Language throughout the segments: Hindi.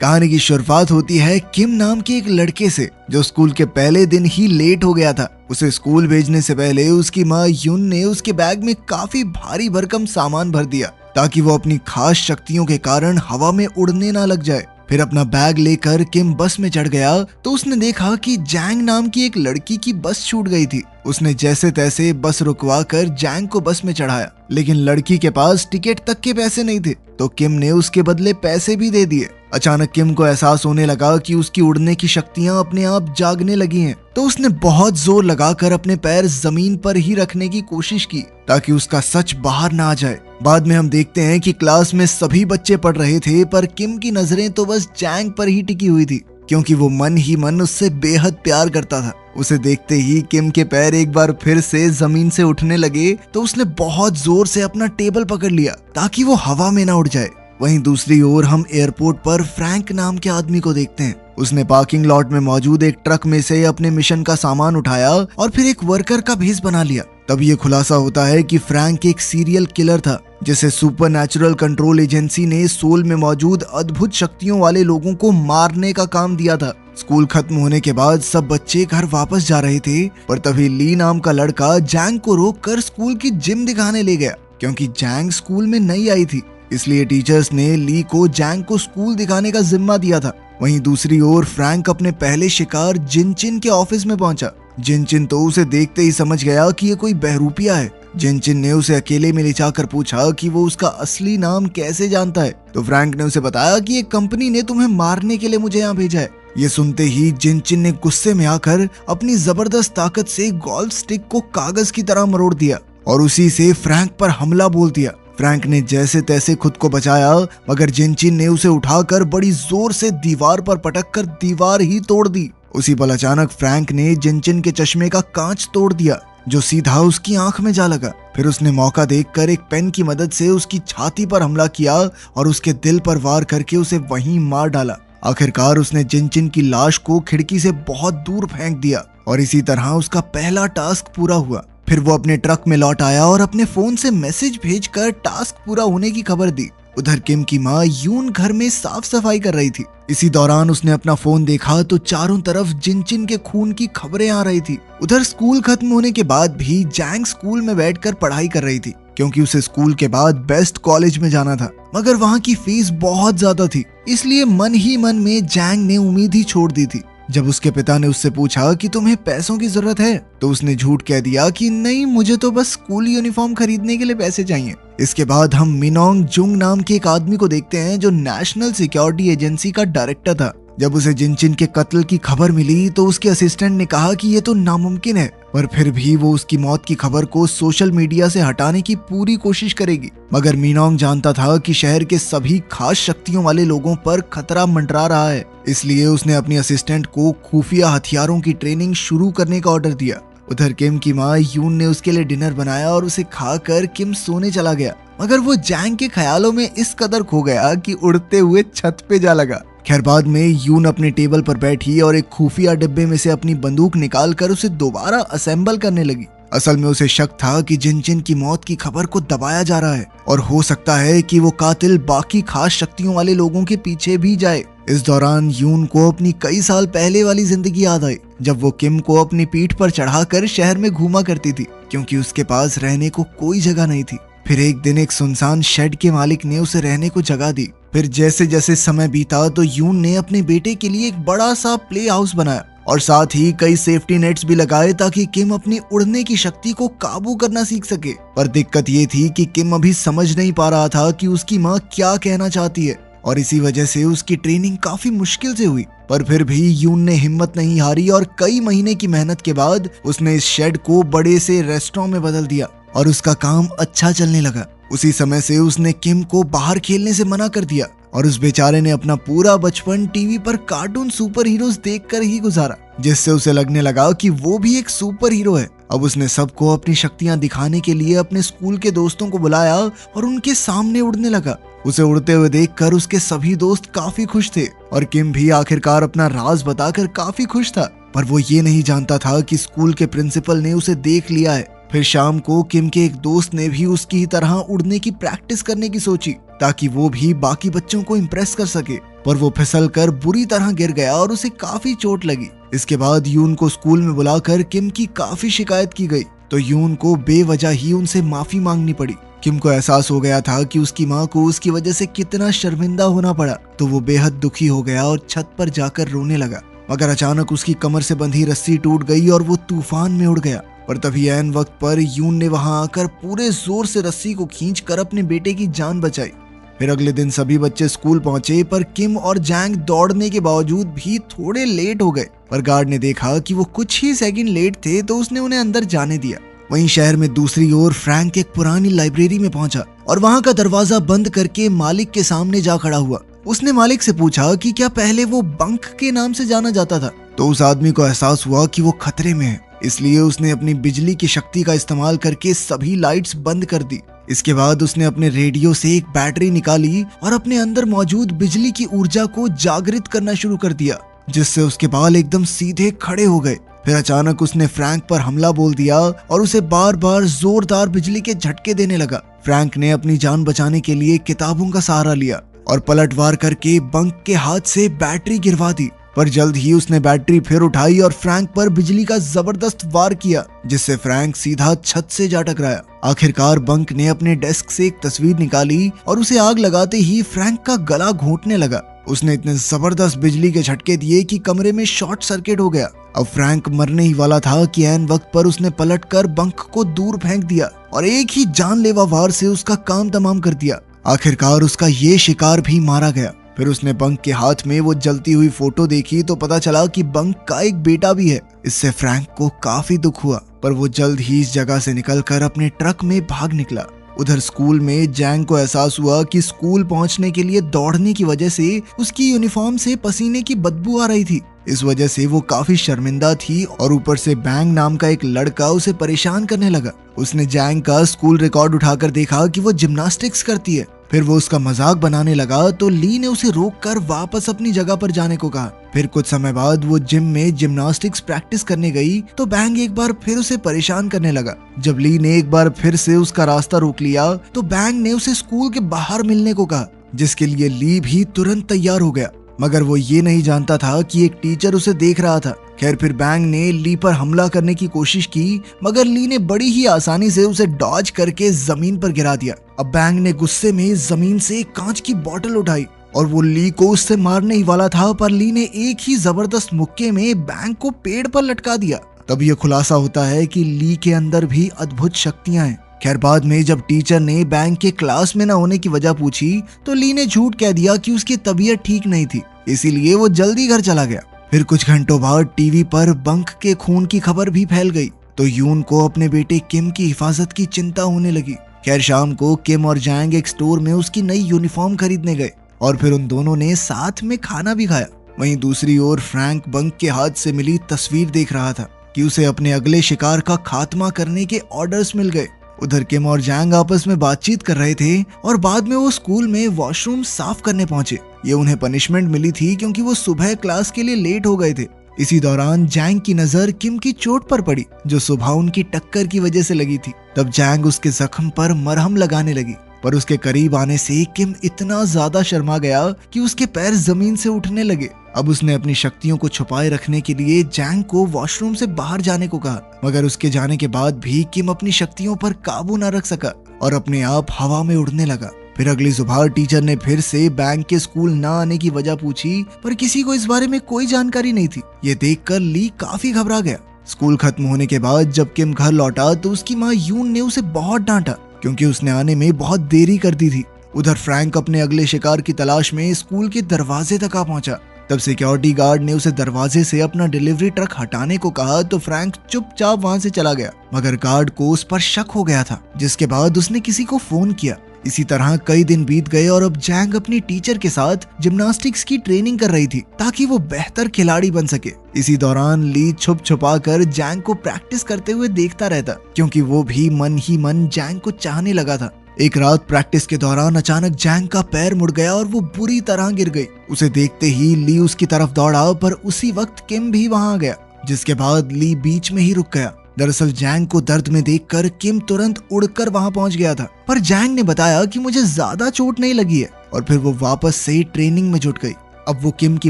कहानी की शुरुआत होती है किम नाम के एक लड़के से जो स्कूल के पहले दिन ही लेट हो गया था। उसे स्कूल भेजने से पहले उसकी माँ यून ने उसके बैग में काफी भारी भरकम सामान भर दिया ताकि वो अपनी खास शक्तियों के कारण हवा में उड़ने ना लग जाए। फिर अपना बैग लेकर किम बस में चढ़ गया तो उसने देखा कि जैंग नाम की एक लड़की की बस छूट गई थी। उसने जैसे तैसे बस रुकवा कर जैंग को बस में चढ़ाया, लेकिन लड़की के पास टिकट तक के पैसे नहीं थे तो किम ने उसके बदले पैसे भी दे दिए। अचानक किम को एहसास होने लगा कि उसकी उड़ने की शक्तियां अपने आप जागने लगी हैं, तो उसने बहुत जोर लगाकर अपने पैर जमीन पर ही रखने की कोशिश की ताकि उसका सच बाहर ना आ जाए। बाद में हम देखते हैं कि क्लास में सभी बच्चे पढ़ रहे थे पर किम की नजरें तो बस जैंग पर ही टिकी हुई थी क्योंकि वो मन ही मन उससे बेहद प्यार करता था। उसे देखते ही किम के पैर एक बार फिर से जमीन से उठने लगे तो उसने बहुत जोर से अपना टेबल पकड़ लिया ताकि वो हवा में ना उड़ जाए। वहीं दूसरी ओर हम एयरपोर्ट पर फ्रैंक नाम के आदमी को देखते हैं। उसने पार्किंग लॉट में मौजूद एक ट्रक में से अपने मिशन का सामान उठाया और फिर एक वर्कर का भेस बना लिया। तब ये खुलासा होता है कि फ्रैंक एक सीरियल किलर था जिसे सुपरनैचुरल कंट्रोल एजेंसी ने सोल में मौजूद अद्भुत शक्तियों वाले लोगों को मारने का काम दिया था। स्कूल खत्म होने के बाद सब बच्चे घर वापस जा रहे थे पर तभी ली नाम का लड़का जैंग को रोककर स्कूल की जिम दिखाने ले गया। क्योंकि जैंग स्कूल में नई आई थी इसलिए टीचर्स ने ली को जैंग को स्कूल दिखाने का जिम्मा दिया था। वहीं दूसरी ओर फ्रैंक अपने पहले शिकार जिनचिन के ऑफिस में पहुंचा। जिनचिन तो उसे देखते ही समझ गया कि ये कोई बहरूपिया है। जिनचिन ने उसे अकेले में ले जाकर पूछा कि वो उसका असली नाम कैसे जानता है, तो फ्रैंक ने उसे बताया कि एक कंपनी ने तुम्हें मारने के लिए मुझे यहाँ भेजा है। ये सुनते ही जिनचिन ने गुस्से में आकर अपनी जबरदस्त ताकत से गोल्फ स्टिक को कागज की तरह मरोड़ दिया और उसी से फ्रैंक पर हमला बोल दिया। फ्रैंक ने जैसे तैसे खुद को बचाया मगर जिनचिन ने उसे उठाकर बड़ी जोर से दीवार पर पटककर दीवार ही तोड़ दी। उसी पल अचानक फ्रैंक ने जिनचिन के चश्मे का कांच तोड़ दिया जो सीधा उसकी आंख में जा लगा। फिर उसने मौका देखकर एक पेन की मदद से उसकी छाती पर हमला किया और उसके दिल पर वार करके उसे वहीं मार डाला। आखिरकार उसने जिनचिन की लाश को खिड़की से बहुत दूर फेंक दिया और इसी तरह उसका पहला टास्क पूरा हुआ। फिर वो अपने ट्रक में लौट आया और अपने फोन से मैसेज भेजकर टास्क पूरा होने की खबर दी। उधर किम की माँ यून घर में साफ सफाई कर रही थी। इसी दौरान उसने अपना फोन देखा तो चारों तरफ जिनचिन के खून की खबरें आ रही थी। उधर स्कूल खत्म होने के बाद भी जैंग स्कूल में बैठकर पढ़ाई कर रही थी क्योंकि उसे स्कूल के बाद बेस्ट कॉलेज में जाना था, मगर वहाँ की फीस बहुत ज्यादा थी। इसलिए मन ही मन में जैंग ने उम्मीद ही छोड़ दी थी। जब उसके पिता ने उससे पूछा कि तुम्हें पैसों की जरूरत है तो उसने झूठ कह दिया कि नहीं, मुझे तो बस स्कूल यूनिफॉर्म खरीदने के लिए पैसे चाहिए। इसके बाद हम मिनोंग जुंग नाम के एक आदमी को देखते हैं जो नेशनल सिक्योरिटी एजेंसी का डायरेक्टर था। जब उसे जिनचिन के कत्ल की खबर मिली तो उसके असिस्टेंट ने कहा कि ये तो नामुमकिन है, पर फिर भी वो उसकी मौत की खबर को सोशल मीडिया से हटाने की पूरी कोशिश करेगी। मगर मिनोंग जानता था कि शहर के सभी खास शक्तियों वाले लोगों पर खतरा मंडरा रहा है, इसलिए उसने अपनी असिस्टेंट को खुफिया हथियारों की ट्रेनिंग शुरू करने का ऑर्डर दिया। उधर किम की माँ यून ने उसके लिए डिनर बनाया और उसे खाकर किम सोने चला गया, मगर वो जैंग के ख्यालों में इस कदर खो गया कि उड़ते हुए छत पे जा लगा। खैर बाद में यून अपने टेबल पर बैठी और एक खुफिया डिब्बे में से अपनी बंदूक निकालकर उसे दोबारा असेंबल करने लगी। असल में उसे शक था कि जिनचिन की मौत की खबर को दबाया जा रहा है और हो सकता है कि वो कातिल बाकी खास शक्तियों वाले लोगों के पीछे भी जाए। इस दौरान यून को अपनी कई साल पहले वाली जिंदगी याद आई जब वो किम को अपनी पीठ पर चढ़ाकर शहर में घूमा करती थी क्योंकि उसके पास रहने को कोई जगह नहीं थी। फिर एक दिन एक सुनसान शेड के मालिक ने उसे रहने को जगह दी। फिर जैसे जैसे समय बीता तो यून ने अपने बेटे के लिए एक बड़ा सा प्ले हाउस बनाया और साथ ही कई सेफ्टी नेट्स भी लगाए ताकि किम अपनी उड़ने की शक्ति को काबू करना सीख सके। पर दिक्कत ये थी कि किम अभी समझ नहीं पा रहा था कि उसकी माँ क्या कहना चाहती है और इसी वजह से उसकी ट्रेनिंग काफी मुश्किल से हुई। पर फिर भी यून ने हिम्मत नहीं हारी और कई महीने की मेहनत के बाद उसने इस शेड को बड़े से रेस्टोरेंट में बदल दिया और उसका काम अच्छा चलने लगा। उसी समय से उसने किम को बाहर खेलने से मना कर दिया और उस बेचारे ने अपना पूरा बचपन टीवी पर कार्टून सुपर हीरोज देखकर ही गुजारा, जिससे उसे लगने लगा कि वो भी एक सुपर हीरो है। अब उसने सबको अपनी शक्तियां दिखाने के लिए अपने स्कूल के दोस्तों को बुलाया और उनके सामने उड़ने लगा। उसे उड़ते हुए देखकर उसके सभी दोस्त काफी खुश थे और किम भी आखिरकार अपना राज बताकर काफी खुश था। पर वो ये नहीं जानता था कि स्कूल के प्रिंसिपल ने उसे देख लिया है। फिर शाम को किम के एक दोस्त ने भी उसकी ही तरह उड़ने की प्रैक्टिस करने की सोची ताकि वो भी बाकी बच्चों को इम्प्रेस कर सके, पर वो फिसल कर बुरी तरह गिर गया और उसे काफी चोट लगी। इसके बाद यून को स्कूल में बुलाकर किम की काफी शिकायत की गई, तो यून को बेवजह ही उनसे माफी मांगनी पड़ी। किम को एहसास हो गया था कि उसकी माँ को उसकी वजह से कितना शर्मिंदा होना पड़ा, तो वो बेहद दुखी हो गया और छत पर जाकर रोने लगा। मगर अचानक उसकी कमर से बंधी रस्सी टूट गई और वो तूफान में उड़ गया। पर तभी ऐन वक्त पर यून ने वहां आकर पूरे जोर से रस्सी को खींचकर अपने बेटे की जान बचाई। फिर अगले दिन सभी बच्चे स्कूल पहुंचे, पर किम और जैंग दौड़ने के बावजूद भी थोड़े लेट हो गए। पर गार्ड ने देखा कि वो कुछ ही सेकंड लेट थे, तो उसने उन्हें अंदर जाने दिया। वहीं शहर में दूसरी ओर फ्रैंक एक पुरानी लाइब्रेरी में पहुंचा और वहां का दरवाजा बंद करके मालिक के सामने जा खड़ा हुआ। उसने मालिक से पूछा कि क्या पहले वो बंक के नाम से जाना जाता था। तो उस आदमी को एहसास हुआ कि वो खतरे में है, इसलिए उसने अपनी बिजली की शक्ति का इस्तेमाल करके सभी लाइट्स बंद कर दी। इसके बाद उसने अपने रेडियो से एक बैटरी निकाली और अपने अंदर मौजूद बिजली की ऊर्जा को जागृत करना शुरू कर दिया, जिससे उसके बाल एकदम सीधे खड़े हो गए। फिर अचानक उसने फ्रैंक पर हमला बोल दिया और उसे बार बार जोरदार बिजली के झटके देने लगा। फ्रैंक ने अपनी जान बचाने के लिए किताबों का सहारा लिया और पलटवार करके बंक के हाथ से बैटरी गिरवा दी। पर जल्द ही उसने बैटरी फिर उठाई और फ्रैंक पर बिजली का जबरदस्त वार किया, जिससे फ्रैंक सीधा छत से जा टकराया। आखिरकार बंक ने अपने डेस्क से एक तस्वीर निकाली और उसे आग लगाते ही फ्रैंक का गला घोंटने लगा। उसने इतने जबरदस्त बिजली के झटके दिए कि कमरे में शॉर्ट सर्किट हो गया। अब फ्रैंक मरने ही वाला था कि ऐन वक्त पर उसने पलटकर बंक को दूर फेंक दिया और एक ही जानलेवा वार से उसका काम तमाम कर दिया। आखिरकार उसका ये शिकार भी मारा गया। फिर उसने बंक के हाथ में वो जलती हुई फोटो देखी तो पता चला कि बंक का एक बेटा भी है। इससे फ्रैंक को काफी दुख हुआ, पर वो जल्द ही इस जगह से निकलकर अपने ट्रक में भाग निकला। उधर स्कूल में जैंग को एहसास हुआ कि स्कूल पहुंचने के लिए दौड़ने की वजह से उसकी यूनिफॉर्म से पसीने की बदबू आ रही थी। इस वजह से वो काफी शर्मिंदा थी और ऊपर से बैंग नाम का एक लड़का उसे परेशान करने लगा। उसने जैंग का स्कूल रिकॉर्ड उठाकर देखा कि वो जिम्नास्टिक्स करती है। फिर वो उसका मजाक बनाने लगा, तो ली ने उसे रोककर वापस अपनी जगह पर जाने को कहा। फिर कुछ समय बाद वो जिम में जिम्नास्टिक्स प्रैक्टिस करने गई, तो बैंग एक बार फिर उसे परेशान करने लगा। जब ली ने एक बार फिर से उसका रास्ता रोक लिया, तो बैंग ने उसे स्कूल के बाहर मिलने को कहा, जिसके लिए ली भी तुरंत तैयार हो गया। मगर वो ये नहीं जानता था कि एक टीचर उसे देख रहा था। खैर, फिर बैंग ने ली पर हमला करने की कोशिश की, मगर ली ने बड़ी ही आसानी से उसे डॉज करके जमीन पर गिरा दिया। अब बैंग ने गुस्से में जमीन से एक कांच की बोतल उठाई और वो ली को उससे मारने ही वाला था, पर ली ने एक ही जबरदस्त मुक्के में बैंग को पेड़ पर लटका दिया। तब ये खुलासा होता है कि ली के अंदर भी अद्भुत शक्तियां हैं। खैर, बाद में जब टीचर ने बैंग के क्लास में न होने की वजह पूछी, तो ली ने झूठ कह दिया कि उसकी तबीयत ठीक नहीं थी, इसीलिए वो जल्दी घर चला गया। फिर कुछ घंटों बाद टीवी पर बंक के खून की खबर भी फैल गई, तो यून को अपने बेटे किम की हिफाजत की चिंता होने लगी। खैर, शाम को किम और जैंग एक स्टोर में उसकी नई यूनिफॉर्म खरीदने गए और फिर उन दोनों ने साथ में खाना भी खाया। वहीं दूसरी ओर फ्रैंक बंक के हाथ से मिली तस्वीर देख रहा था कि उसे अपने अगले शिकार का खात्मा करने के ऑर्डर्स मिल गए। उधर किम और जैंग आपस में बातचीत कर रहे थे और बाद में वो स्कूल में वॉशरूम साफ करने पहुंचे। ये उन्हें पनिशमेंट मिली थी क्योंकि वो सुबह क्लास के लिए लेट हो गए थे। इसी दौरान जैंग की नजर किम की चोट पर पड़ी, जो सुबह उनकी टक्कर की वजह से लगी थी। तब जैंग उसके जख्म पर मरहम लगाने लगी, पर उसके करीब आने से किम इतना ज्यादा शर्मा गया कि उसके पैर जमीन से उठने लगे। अब उसने अपनी शक्तियों को छुपाए रखने के लिए जैंग को वॉशरूम से बाहर जाने को कहा, मगर उसके जाने के बाद भी किम अपनी शक्तियों पर काबू न रख सका और अपने आप हवा में उड़ने लगा। फिर अगली सुबह टीचर ने फिर से बैंग के स्कूल न आने की वजह पूछी, पर किसी को इस बारे में कोई जानकारी नहीं थी। ये देखकर ली काफी घबरा गया। स्कूल खत्म होने के बाद जब किम घर लौटा, तो उसकी माँ यून ने उसे बहुत डांटा क्योंकि उसने आने में बहुत देरी कर दी थी। उधर फ्रैंक अपने अगले शिकार की तलाश में स्कूल के दरवाजे तक आ पहुंचा। तब सिक्योरिटी गार्ड ने उसे दरवाजे से अपना डिलीवरी ट्रक हटाने को कहा, तो फ्रैंक चुपचाप वहां से चला गया। मगर गार्ड को उस पर शक हो गया था, जिसके बाद उसने किसी को फोन किया। इसी तरह कई दिन बीत गए और अब जैंग अपनी टीचर के साथ जिम्नास्टिक्स की ट्रेनिंग कर रही थी ताकि वो बेहतर खिलाड़ी बन सके। इसी दौरान ली छुप छुपा कर जैंग को प्रैक्टिस करते हुए देखता रहता, क्योंकि वो भी मन ही मन जैंग को चाहने लगा था। एक रात प्रैक्टिस के दौरान अचानक जैंग का पैर मुड़ गया और वो बुरी तरह गिर गई। उसे देखते ही ली उसकी तरफ दौड़ा, पर उसी वक्त किम भी वहां आ गया, जिसके बाद ली बीच में ही रुक गया। दरअसल जैंग को दर्द में देखकर किम तुरंत उड़कर वहां पहुंच गया था, पर जैंग ने बताया कि मुझे ज्यादा चोट नहीं लगी है, और फिर वो वापस से ट्रेनिंग में जुट गई। अब वो किम की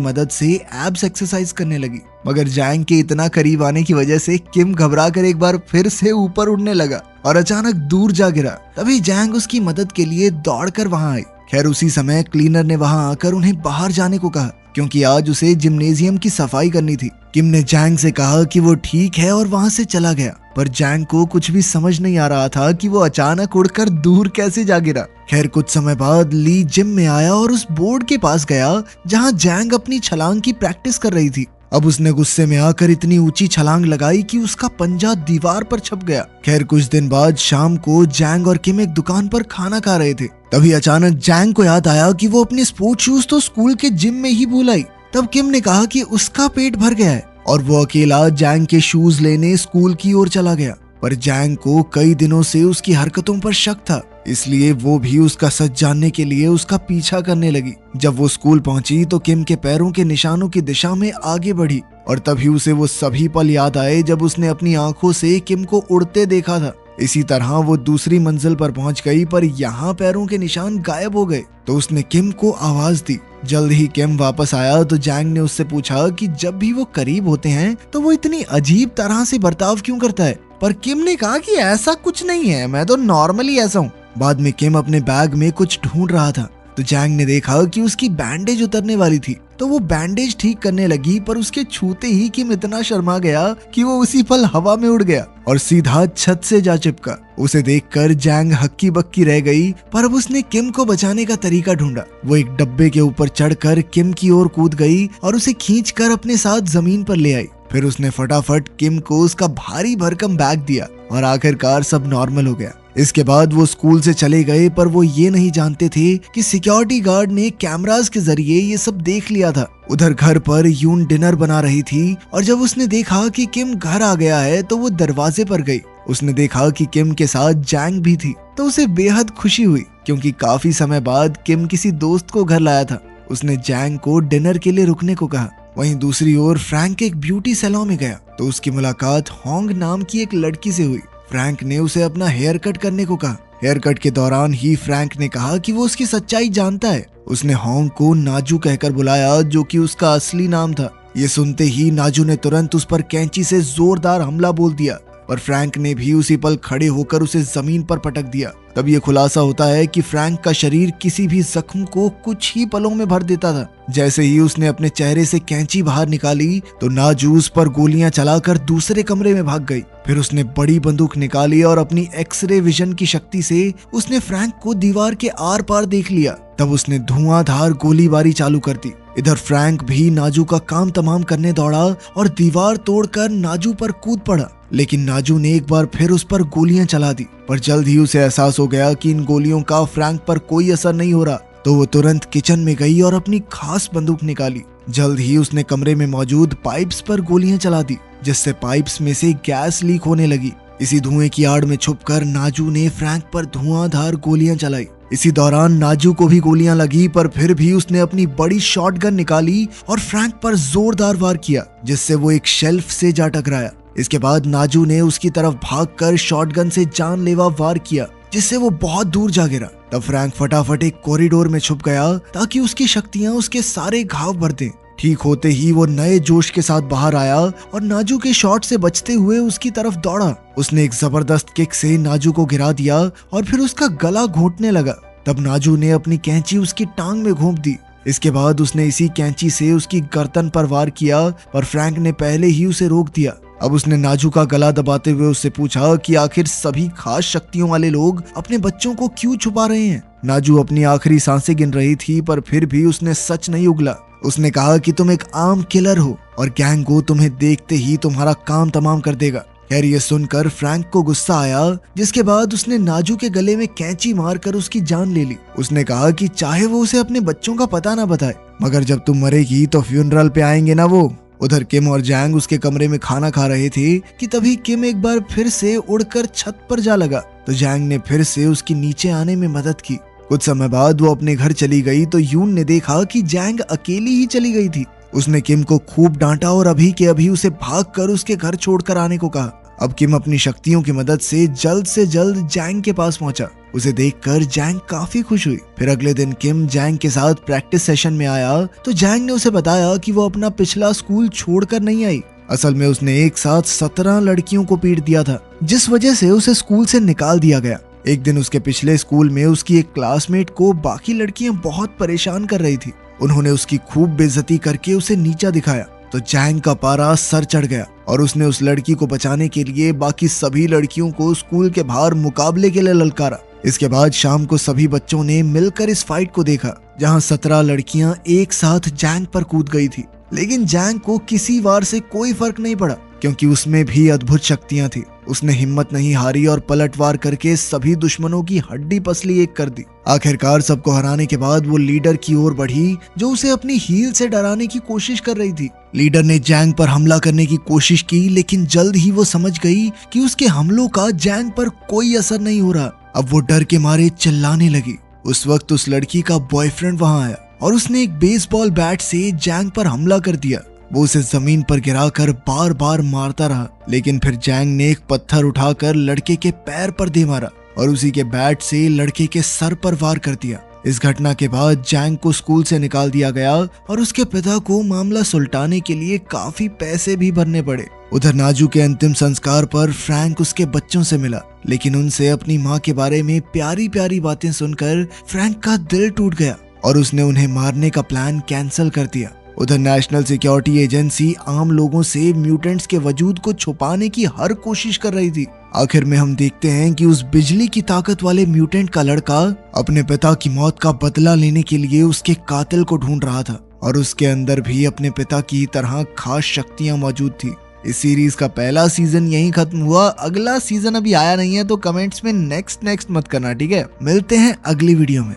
मदद से एब्स एक्सरसाइज करने लगी, मगर जैंग के इतना करीब आने की वजह से किम घबरा कर एक बार फिर से ऊपर उड़ने लगा और अचानक दूर जा गिरा। तभी जैंग उसकी मदद के लिए दौड़कर वहां आई। खैर उसी समय क्लीनर ने वहां आकर उन्हें बाहर जाने को कहा, क्योंकि आज उसे जिम्नेजियम की सफाई करनी थी। किम ने जैंग से कहा कि वो ठीक है और वहां से चला गया, पर जैंग को कुछ भी समझ नहीं आ रहा था कि वो अचानक उड़कर दूर कैसे जा गिरा। खैर कुछ समय बाद ली जिम में आया और उस बोर्ड के पास गया जहां जैंग अपनी छलांग की प्रैक्टिस कर रही थी। अब उसने गुस्से में आकर इतनी ऊंची छलांग लगाई कि उसका पंजा दीवार पर छप गया। खैर कुछ दिन बाद शाम को जैंग और किम एक दुकान पर खाना खा रहे थे। तभी अचानक जैंग को याद आया कि वो अपने स्पोर्ट्स शूज तो स्कूल के जिम में ही भूल आई। तब किम ने कहा कि उसका पेट भर गया है और वो अकेला जैंग के शूज लेने स्कूल की ओर चला गया। पर जैंग को कई दिनों से उसकी हरकतों पर शक था, इसलिए वो भी उसका सच जानने के लिए उसका पीछा करने लगी। जब वो स्कूल पहुंची तो किम के पैरों के निशानों की दिशा में आगे बढ़ी, और तभी उसे वो सभी पल याद आए जब उसने अपनी आंखों से किम को उड़ते देखा था। इसी तरह वो दूसरी मंजिल पर पहुंच गई, पर यहाँ पैरों के निशान गायब हो गए। तो उसने किम को आवाज दी। जल्द ही किम वापस आया तो जैंग ने उससे पूछा कि जब भी वो करीब होते हैं तो वो इतनी अजीब तरह से बर्ताव क्यों करता है। पर किम ने कहा कि ऐसा कुछ नहीं है, मैं तो नॉर्मली ऐसा हूँ। बाद में किम अपने बैग में कुछ ढूंढ रहा था तो जैंग ने देखा कि उसकी बैंडेज उतरने वाली थी, तो वो बैंडेज ठीक करने लगी, पर उसके छूते ही किम इतना शर्मा गया कि वो उसी पल हवा में उड़ गया और सीधा छत से जा चिपका। उसे देखकर जैंग हक्की बक्की रह गई, पर अब उसने किम को बचाने का तरीका ढूंढा। वो एक डब्बे के ऊपर चढ़कर किम की ओर कूद गई और उसे खींचकर अपने साथ जमीन पर ले आई। फिर उसने फटाफट किम को उसका भारी भरकम बैग दिया और आखिरकार सब नॉर्मल हो गया। इसके बाद वो स्कूल से चले गए, पर वो ये नहीं जानते थे कि सिक्योरिटी गार्ड ने कैमरास के जरिए ये सब देख लिया था। उधर घर पर यून डिनर बना रही थी और जब उसने देखा कि किम घर आ गया है तो वो दरवाजे पर गई। उसने देखा कि किम के साथ जैंग भी थी, तो उसे बेहद खुशी हुई, क्योंकि काफी समय बाद किम किसी दोस्त को घर लाया था। उसने जैंग को डिनर के लिए रुकने को कहा। वहीं दूसरी ओर फ्रैंक एक ब्यूटी सैलून में गया तो उसकी मुलाकात होंग नाम की एक लड़की से हुई। फ्रैंक ने उसे अपना हेयर कट करने को कहा। हेयर कट के दौरान ही फ्रैंक ने कहा कि वो उसकी सच्चाई जानता है। उसने होंग को नाजू कहकर बुलाया, जो कि उसका असली नाम था। ये सुनते ही नाजू ने तुरंत उस पर कैंची से जोरदार हमला बोल दिया, पर फ्रैंक ने भी उसी पल खड़े होकर उसे जमीन पर पटक दिया। तब ये खुलासा होता है कि फ्रैंक का शरीर किसी भी जख्म को कुछ ही पलों में भर देता था। जैसे ही उसने अपने चेहरे से कैंची बाहर निकाली तो नाजू उस पर गोलियां चलाकर दूसरे कमरे में भाग गई। फिर उसने बड़ी बंदूक निकाली और अपनी एक्सरे विजन की शक्ति से उसने फ्रैंक को दीवार के आर पार देख लिया। तब उसने धुआंधार गोलीबारी चालू कर दी। इधर फ्रैंक भी नाजू का काम तमाम करने दौड़ा और दीवार तोड़कर नाजू पर कूद पड़ा, लेकिन नाजू ने एक बार फिर उस पर गोलियां चला दी। पर जल्द ही उसे एहसास हो गया कि इन गोलियों का फ्रैंक पर कोई असर नहीं हो रहा, तो वो तुरंत किचन में गई और अपनी खास बंदूक निकाली। जल्द ही उसने कमरे में मौजूद पाइप्स पर गोलियां चला दी, जिससे पाइप्स में से गैस लीक होने लगी। इसी धुएं की आड़ में छुपकर नाजू ने फ्रैंक पर धुआंधार गोलियां चलाई। इसी दौरान नाजू को भी गोलियां लगी, पर फिर भी उसने अपनी बड़ी शॉटगन निकाली और फ्रैंक पर जोरदार वार किया, जिससे वो एक शेल्फ से जा टकराया। इसके बाद नाजू ने उसकी तरफ भागकर शॉटगन से जानलेवा वार किया, जिससे वो बहुत दूर जा गिरा। तब फ्रैंक फटाफट एक कॉरिडोर में छुप गया ताकि उसकी शक्तियां उसके सारे घाव भर दें। ठीक होते ही वो नए जोश के साथ बाहर आया और नाजू के शॉट से बचते हुए उसकी तरफ दौड़ा। उसने एक जबरदस्त किक से नाजू को गिरा दिया और फिर उसका गला घोंटने लगा। तब नाजू ने अपनी कैंची उसकी टांग में घोंप दी। इसके बाद उसने इसी कैंची से उसकी गर्दन पर वार किया, पर फ्रैंक ने पहले ही उसे रोक दिया। अब उसने नाजू का गला दबाते हुए उससे पूछा कि आखिर सभी खास शक्तियों वाले लोग अपने बच्चों को क्यों छुपा रहे हैं। नाजू अपनी आखिरी सांसें गिन रही थी, पर फिर भी उसने सच नहीं उगला। उसने कहा कि तुम एक आम किलर हो और गैंगो तुम्हें देखते ही तुम्हारा काम तमाम कर देगा। खैर ये सुनकर फ्रैंक को गुस्सा आया, जिसके बाद उसने नाजू के गले में कैंची मारकर उसकी जान ले ली। उसने कहा कि चाहे वो उसे अपने बच्चों का पता ना बताए, मगर जब तुम मरेगी तो फ्यूनरल पे आएंगे ना वो। उधर किम और जैंग उसके कमरे में खाना खा रहे थे कि तभी किम एक बार फिर से उड़कर छत पर जा लगा, तो जैंग ने फिर से उसकी नीचे आने में मदद की। कुछ समय बाद वो अपने घर चली गई तो यून ने देखा कि जैंग अकेली ही चली गई थी। उसने किम को खूब डांटा और अभी के अभी उसे भागकर उसके घर छोड़कर आने को कहा। अब किम अपनी शक्तियों की मदद से जल्द जैंग के पास पहुंचा। उसे देखकर जैंग काफी खुश हुई। फिर अगले दिन किम जैंग के साथ प्रैक्टिस सेशन में आया तो जैंग ने उसे बताया कि वो अपना पिछला स्कूल छोड़कर नहीं आई। असल में उसने एक साथ 17 लड़कियों को पीट दिया था, जिस वजह से उसे स्कूल से निकाल दिया गया। एक दिन उसके पिछले स्कूल में उसकी एक क्लासमेट को बाकी लड़कियां बहुत परेशान कर रही थी। उन्होंने उसकी खूब बेइज्जती करके उसे नीचा दिखाया तो जैंग का पारा सर चढ़ गया और उसने उस लड़की को बचाने के लिए बाकी सभी लड़कियों को स्कूल के बाहर मुकाबले के लिए ललकारा। इसके बाद शाम को सभी बच्चों ने मिलकर इस फाइट को देखा, जहां 17 लड़कियां एक साथ जैंग पर कूद गई थी। लेकिन जैंग को किसी वार से कोई फर्क नहीं पड़ा, क्योंकि उसमें भी अद्भुत शक्तियां थी। उसने हिम्मत नहीं हारी और पलटवार करके सभी दुश्मनों की हड्डी पसली एक कर दी। आखिरकार सबको हराने के बाद वो लीडर की ओर बढ़ी, जो उसे अपनी हील से डराने की कोशिश कर रही थी। लीडर ने जैंग पर हमला करने की कोशिश की, लेकिन जल्द ही वो समझ गई कि उसके हमलों का जैंग पर कोई असर नहीं हो रहा। अब वो डर के मारे चिल्लाने लगी। उस वक्त उस लड़की का बॉयफ्रेंड वहां आया और उसने एक बेसबॉल बैट से जैंग पर हमला कर दिया। वो उसे जमीन पर गिराकर बार बार मारता रहा, लेकिन फिर जैंग ने एक पत्थर उठाकर लड़के के पैर पर दे मारा और उसी के बैट से लड़के के सर पर वार कर दिया। इस घटना के बाद जैंग को स्कूल से निकाल दिया गया और उसके पिता को मामला सुलटाने के लिए काफी पैसे भी भरने पड़े। उधर नाजू के अंतिम संस्कार पर फ्रैंक उसके बच्चों से मिला, लेकिन उनसे अपनी माँ के बारे में प्यारी प्यारी बातें सुनकर फ्रैंक का दिल टूट गया और उसने उन्हें मारने का प्लान कैंसिल कर दिया। उधर नेशनल सिक्योरिटी एजेंसी आम लोगों से म्यूटेंट्स के वजूद को छुपाने की हर कोशिश कर रही थी। आखिर में हम देखते हैं कि उस बिजली की ताकत वाले म्यूटेंट का लड़का अपने पिता की मौत का बदला लेने के लिए उसके कातिल को ढूंढ रहा था और उसके अंदर भी अपने पिता की तरह खास शक्तियां मौजूद थी। इस सीरीज का पहला सीजन यहीं खत्म हुआ। अगला सीजन अभी आया नहीं है, तो कमेंट्स में नेक्स्ट मत करना, ठीक है? मिलते हैं अगली वीडियो में।